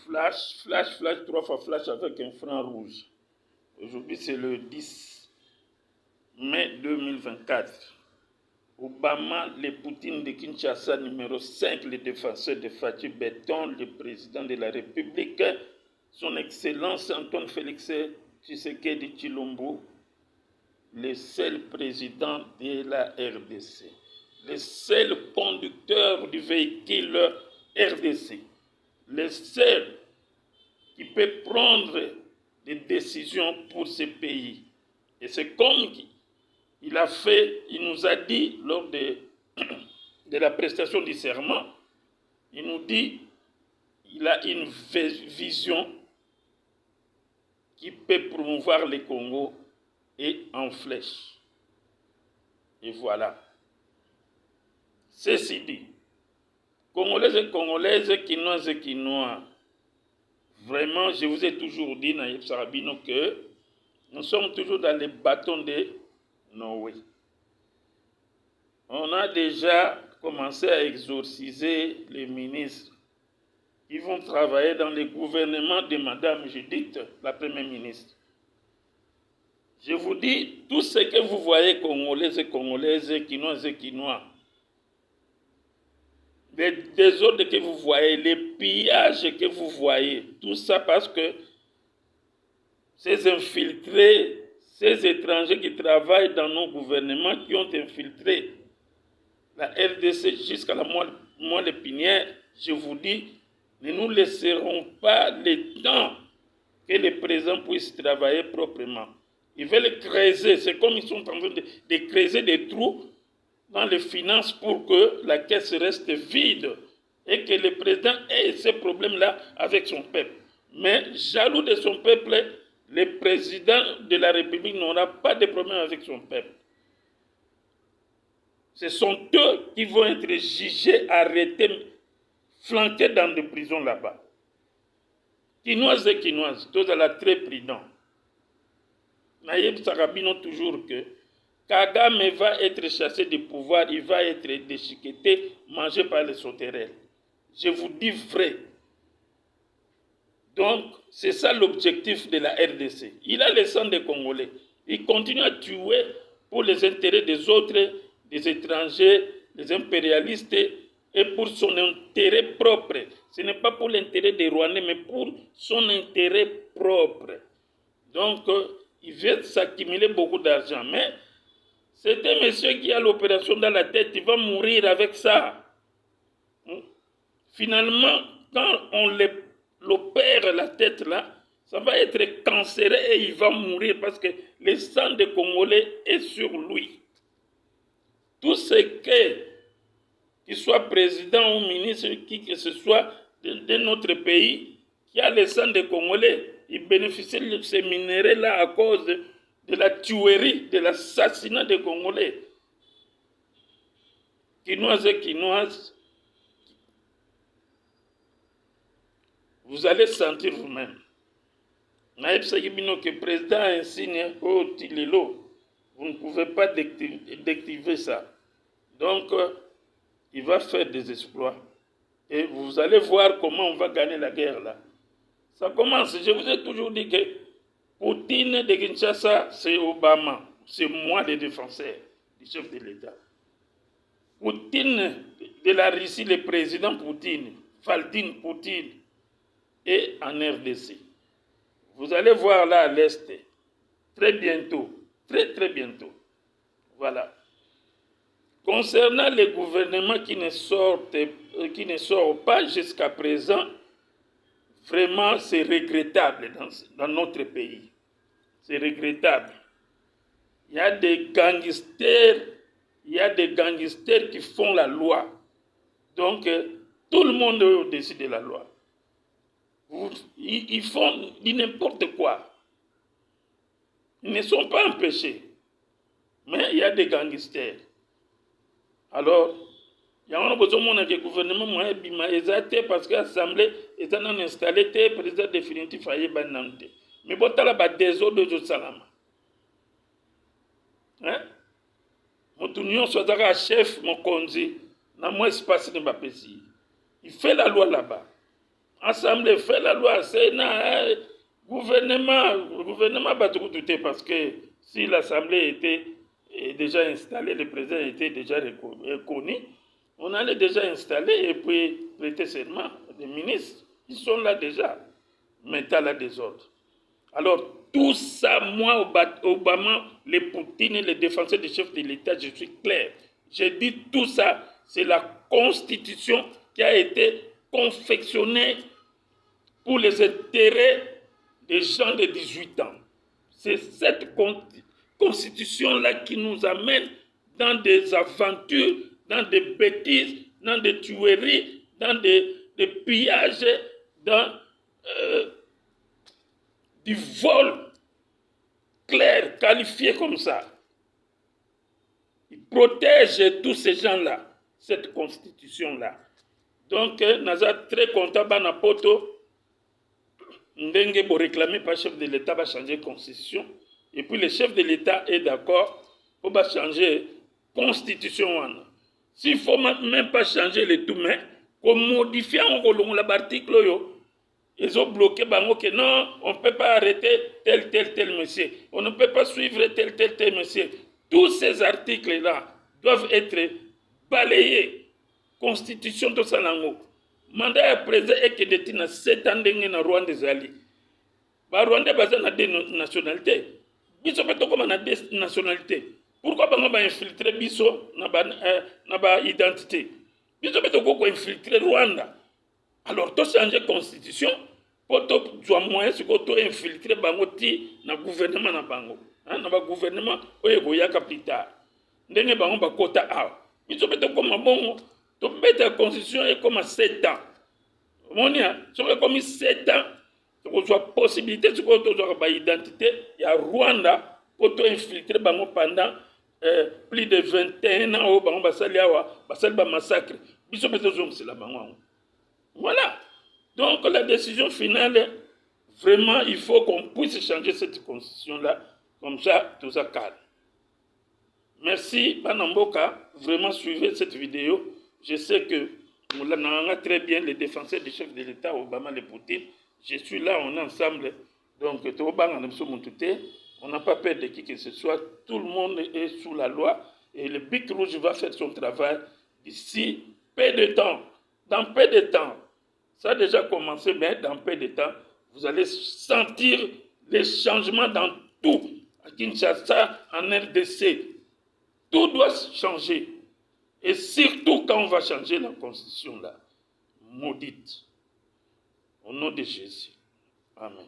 Flash, flash, flash, 3 fois flash avec un frein rouge. Aujourd'hui, c'est le 10 mai 2024. Obama, le Poutine de Kinshasa, numéro 5, le défenseur de Fatih Béton, le président de la République, son Excellence Antoine Félix Tshisekedi Tshilombo, le seul président de la RDC, le seul conducteur du véhicule RDC, le seul qui peut prendre des décisions pour ce pays. Et c'est comme il a fait, il nous a dit lors de la prestation du serment, il nous dit il a une vision qui peut promouvoir le Congo et en flèche. Et voilà. Ceci dit, Congolaises et Congolaises, Quinoises et Quinois, vraiment, je vous ai toujours dit, Naïb Sarabino, que nous sommes toujours dans les bâtons de Noé. On a déjà commencé à exorciser les ministres qui vont travailler dans le gouvernement de Madame Judith, la Première ministre. Je vous dis, tout ce que vous voyez, Congolaises et Congolaises, Quinoises et Quinois, les désordres que vous voyez, les pillages que vous voyez, tout ça parce que ces infiltrés, ces étrangers qui travaillent dans nos gouvernements, qui ont infiltré la RDC jusqu'à la moelle épinière, je vous dis, ne nous laisserons pas le temps que les présidents puissent travailler proprement. Ils veulent creuser, c'est comme ils sont en train de creuser des trous dans les finances pour que la caisse reste vide et que le président ait ces problèmes-là avec son peuple. Mais jaloux de son peuple, le président de la République n'aura pas de problème avec son peuple. Ce sont eux qui vont être jugés, arrêtés, flanqués dans des prisons là-bas. Quinoises et Quinoises, tous à la très prudent. Naïb Sarabino toujours que Kagame va être chassé du pouvoir, il va être déchiqueté, mangé par les sauterelles. Je vous dis vrai. Donc, c'est ça l'objectif de la RDC. Il a le sang des Congolais. Il continue à tuer pour les intérêts des autres, des étrangers, des impérialistes, et pour son intérêt propre. Ce n'est pas pour l'intérêt des Rwandais, mais pour son intérêt propre. Donc, il veut s'accumuler beaucoup d'argent. Mais c'est un monsieur qui a l'opération dans la tête, il va mourir avec ça. Finalement, quand on l'opère la tête là, ça va être cancéreux et il va mourir parce que le sang des Congolais est sur lui. Tout ce qu'il soit président ou ministre, qui que ce soit de notre pays, qui a le sang des Congolais, il bénéficie de ces minéraux-là à cause de la tuerie, de l'assassinat des Congolais. Quinoises et Quinoises, vous allez sentir vous-même. Naïb Sarabino, que le président insigne au Tilelo, vous ne pouvez pas déactiver ça. Donc, il va faire des exploits. Et vous allez voir comment on va gagner la guerre là. Ça commence. Je vous ai toujours dit que Poutine de Kinshasa, c'est Obama. C'est moi le défenseur du chef de l'État. Poutine de la Russie, le président Poutine, Vladimir Poutine, est en RDC. Vous allez voir là à l'Est, très bientôt, très bientôt. Voilà. Concernant les gouvernements qui ne sortent pas jusqu'à présent, vraiment c'est regrettable dans notre pays. C'est regrettable. Il y a des gangsters qui font la loi. Donc, tout le monde est au-dessus de la loi. Ils font n'importe quoi. Ils ne sont pas empêchés. Mais il y a des gangsters. Alors, il y a un besoin que le gouvernement a été parce que l'Assemblée est installée, le président définitif a été bananté. Mais bon, tu as des ordres de Salama. Hein? Mon union soit un chef, mon conduit, n'a moins espace de ma pays. Il fait la loi là-bas. Assemblée fait la loi, Sénat, gouvernement va tout douter parce que si l'Assemblée était déjà installée, le président était déjà reconnu, on allait déjà installer et puis prêter serment. Les ministres, ils sont là déjà, mettant là des ordres. Alors, tout ça, moi, Obama, les Poutine et les défenseurs des chefs de l'État, je suis clair. J'ai dit tout ça, c'est la constitution qui a été confectionnée pour les intérêts des gens de 18 ans. C'est cette constitution-là qui nous amène dans des aventures, dans des bêtises, dans des tueries, dans des pillages, dans du vol clair, qualifié comme ça. Il protège tous ces gens-là, cette constitution-là. Donc, Naza très content, Banapoto, Ndenge pour réclamer par chef de l'État va changer la constitution. Et puis le chef de l'État est d'accord pour changer la constitution. S'il ne faut même pas changer le tout, mais qu'on modifie l'article, ils ont bloqué que non, on ne peut pas arrêter tel monsieur. On ne peut pas suivre tel monsieur. Tous ces articles-là doivent être balayés. Constitution de Salango. Mandat ya président est que détient 7 ans dans Rwanda zali. Ba Rwanda baza na deux nationalités. Biso peto comme na deux nationalités. Pourquoi bango ba infiltrer biso na ba identité. Biso peto ko infiltrer Rwanda. Alors to changer constitution pour to soit moyen ce ko to infiltrer bango ti na gouvernement na bango. Na ba gouvernement oye ko yaka plus tard. Ndenge bango ba kota a. Biso peto comme bongo to mettre la constitution est comme 7 ans. Monia, si on comme 7 ans, on soit possibilité de avoir une identité, il y a Rwanda pour infiltrer pendant plus de 21 ans, on va massacre. Voilà. Donc la décision finale, vraiment, il faut qu'on puisse changer cette constitution-là, comme ça, tout ça calme. Merci, Banamboka. Vraiment, suivez cette vidéo. Je sais que nous l'avons très bien, les défenseurs du chef de l'État, Obama, les Poutine. Je suis là, on est ensemble. Donc, on n'a pas peur de qui que ce soit. Tout le monde est sous la loi. Et le Bic Rouge va faire son travail d'ici peu de temps. Dans peu de temps. Ça a déjà commencé, mais dans peu de temps, vous allez sentir les changements dans tout. À Kinshasa, en RDC. Tout doit changer. Et surtout quand on va changer la constitution là, maudite. Au nom de Jésus. Amen.